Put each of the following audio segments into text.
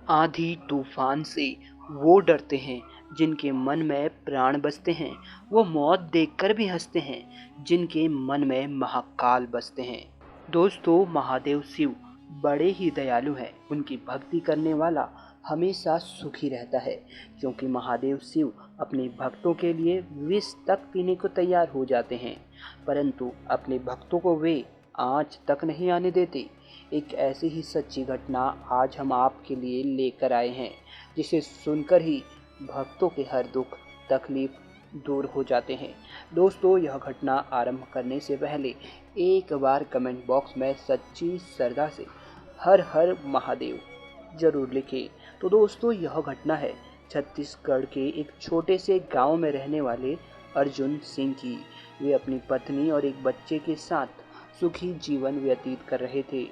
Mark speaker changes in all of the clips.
Speaker 1: आंधी तूफान से वो डरते हैं जिनके मन में प्राण बसते हैं। वो मौत देखकर भी हंसते हैं जिनके मन में महाकाल बसते हैं। दोस्तों, महादेव शिव बड़े ही दयालु हैं। उनकी भक्ति करने वाला हमेशा सुखी रहता है, क्योंकि महादेव शिव अपने भक्तों के लिए विष तक पीने को तैयार हो जाते हैं, परंतु अपने भक्तों को वे आँच तक नहीं आने देते। एक ऐसी ही सच्ची घटना आज हम आपके लिए लेकर आए हैं, जिसे सुनकर ही भक्तों के हर दुख तकलीफ दूर हो जाते हैं। दोस्तों, यह घटना आरंभ करने से पहले एक बार कमेंट बॉक्स में सच्ची श्रद्धा से हर हर महादेव जरूर लिखें। तो दोस्तों, यह घटना है छत्तीसगढ़ के एक छोटे से गांव में रहने वाले अर्जुन सिंह की। वे अपनी पत्नी और एक बच्चे के साथ सुखी जीवन व्यतीत कर रहे थे।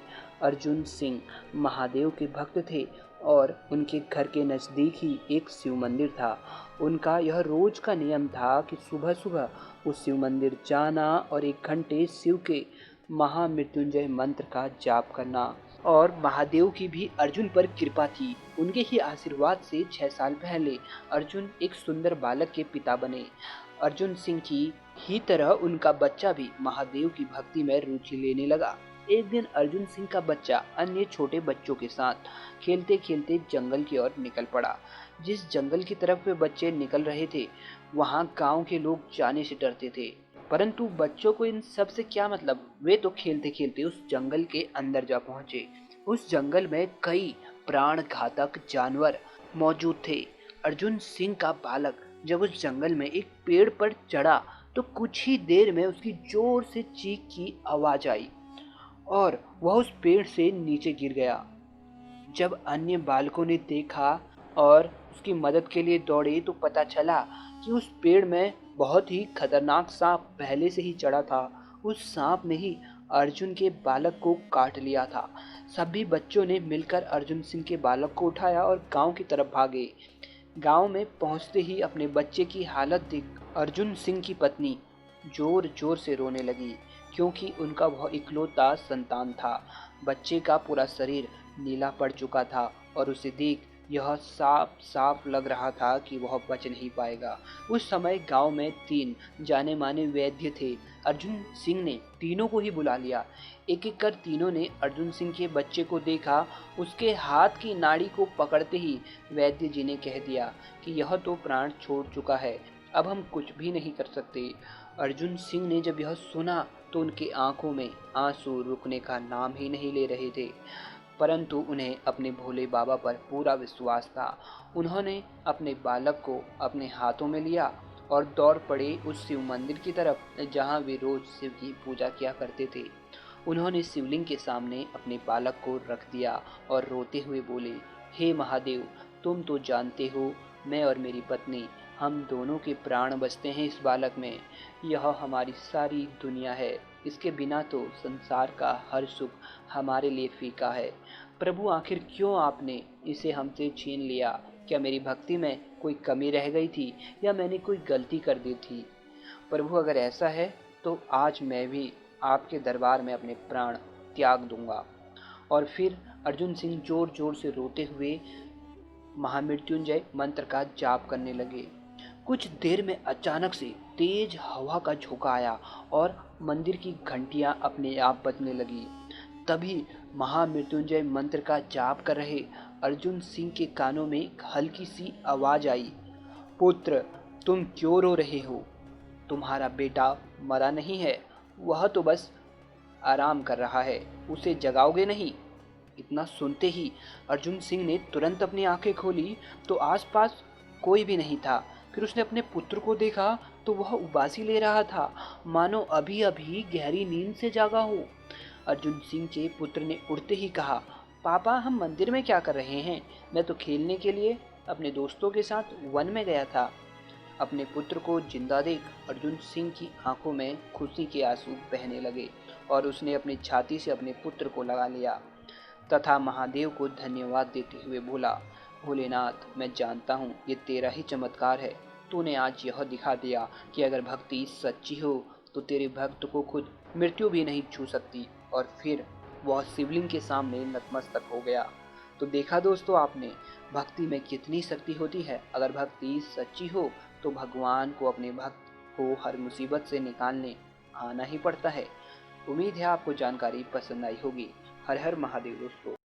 Speaker 1: अर्जुन सिंह महादेव के भक्त थे और उनके घर के नज़दीक ही एक शिव मंदिर था। उनका यह रोज का नियम था कि सुबह सुबह उस शिव मंदिर जाना और 1 घंटे शिव के महामृत्युंजय मंत्र का जाप करना। और महादेव की भी अर्जुन पर कृपा थी। उनके ही आशीर्वाद से 6 साल पहले अर्जुन एक सुंदर बालक के पिता बने। अर्जुन सिंह की ही तरह उनका बच्चा भी महादेव की भक्ति में रुचि लेने लगा। एक दिन अर्जुन सिंह का बच्चा अन्य छोटे बच्चों के साथ खेलते खेलते जंगल की ओर निकल पड़ा। जिस जंगल की तरफ वे बच्चे निकल रहे थे, वहां गांव के लोग जाने से डरते थे, परंतु बच्चों को इन सब से क्या मतलब। वे तो खेलते खेलते उस जंगल के अंदर जा पहुंचे। उस जंगल में कई प्राण घातक जानवर मौजूद थे। अर्जुन सिंह का बालक जब उस जंगल में एक पेड़ पर चढ़ा तो कुछ ही देर में उसकी जोर से चीख की आवाज आई और वह उस पेड़ से नीचे गिर गया। जब अन्य बालकों ने देखा और उसकी मदद के लिए दौड़े तो पता चला कि उस पेड़ में बहुत ही खतरनाक सांप पहले से ही चढ़ा था। उस सांप ने ही अर्जुन के बालक को काट लिया था। सभी बच्चों ने मिलकर अर्जुन सिंह के बालक को उठाया और गांव की तरफ भागे। गांव में पहुंचते ही अपने बच्चे की हालत देख अर्जुन सिंह की पत्नी जोर जोर से रोने लगी, क्योंकि उनका वह इकलौता संतान था। बच्चे का पूरा शरीर नीला पड़ चुका था और उसे देख यह साफ साफ लग रहा था कि वह बच नहीं पाएगा। उस समय गांव में 3 जाने माने वैद्य थे। अर्जुन सिंह ने तीनों को ही बुला लिया। एक एक कर तीनों ने अर्जुन सिंह के बच्चे को देखा। उसके हाथ की नाड़ी को पकड़ते ही वैद्य जी ने कह दिया कि यह तो प्राण छोड़ चुका है, अब हम कुछ भी नहीं कर सकते। अर्जुन सिंह ने जब यह सुना तो उनकी आंखों में आंसू रुकने का नाम ही नहीं ले रहे थे, परंतु उन्हें अपने भोले बाबा पर पूरा विश्वास था। उन्होंने अपने बालक को अपने हाथों में लिया और दौड़ पड़े उस शिव मंदिर की तरफ जहां वे रोज शिव की पूजा किया करते थे। उन्होंने शिवलिंग के सामने अपने बालक को रख दिया और रोते हुए बोले, हे महादेव, तुम तो जानते हो मैं और मेरी पत्नी हम दोनों के प्राण बसते हैं इस बालक में। यह हमारी सारी दुनिया है, इसके बिना तो संसार का हर सुख हमारे लिए फीका है। प्रभु, आखिर क्यों आपने इसे हमसे छीन लिया? क्या मेरी भक्ति में कोई कमी रह गई थी या मैंने कोई गलती कर दी थी? प्रभु, अगर ऐसा है तो आज मैं भी आपके दरबार में अपने प्राण त्याग दूंगा। और फिर अर्जुन सिंह जोर जोर से रोते हुए महामृत्युंजय मंत्र का जाप करने लगे। कुछ देर में अचानक से तेज हवा का झोंका आया और मंदिर की घंटियां अपने आप बजने लगी। तभी महामृत्युंजय मंत्र का जाप कर रहे अर्जुन सिंह के कानों में एक हल्की सी आवाज आई, पुत्र, तुम क्यों रो रहे हो? तुम्हारा बेटा मरा नहीं है, वह तो बस आराम कर रहा है, उसे जगाओगे नहीं? इतना सुनते ही अर्जुन सिंह ने तुरंत अपनी आंखें खोली तो आसपास कोई भी नहीं था। फिर उसने अपने पुत्र को देखा तो वह उबासी ले रहा था, मानो अभी अभी गहरी नींद से जागा हो। अर्जुन सिंह के पुत्र ने उड़ते ही कहा, पापा, हम मंदिर में क्या कर रहे हैं? मैं तो खेलने के लिए अपने दोस्तों के साथ वन में गया था। अपने पुत्र को जिंदा देख अर्जुन सिंह की आंखों में खुशी के आंसू बहने लगे और उसने अपनी छाती से अपने पुत्र को लगा लिया तथा महादेव को धन्यवाद देते हुए बोला, भोलेनाथ, मैं जानता हूँ ये तेरा ही चमत्कार है। तूने आज यह दिखा दिया कि अगर भक्ति सच्ची हो तो तेरे भक्त को खुद मृत्यु भी नहीं छू सकती। और फिर वह शिवलिंग के सामने नतमस्तक हो गया। तो देखा दोस्तों आपने, भक्ति में कितनी शक्ति होती है। अगर भक्ति सच्ची हो तो भगवान को अपने भक्त को हर मुसीबत से निकालने आना ही पड़ता है। उम्मीद है आपको जानकारी पसंद आई होगी। हर हर महादेव दोस्तों।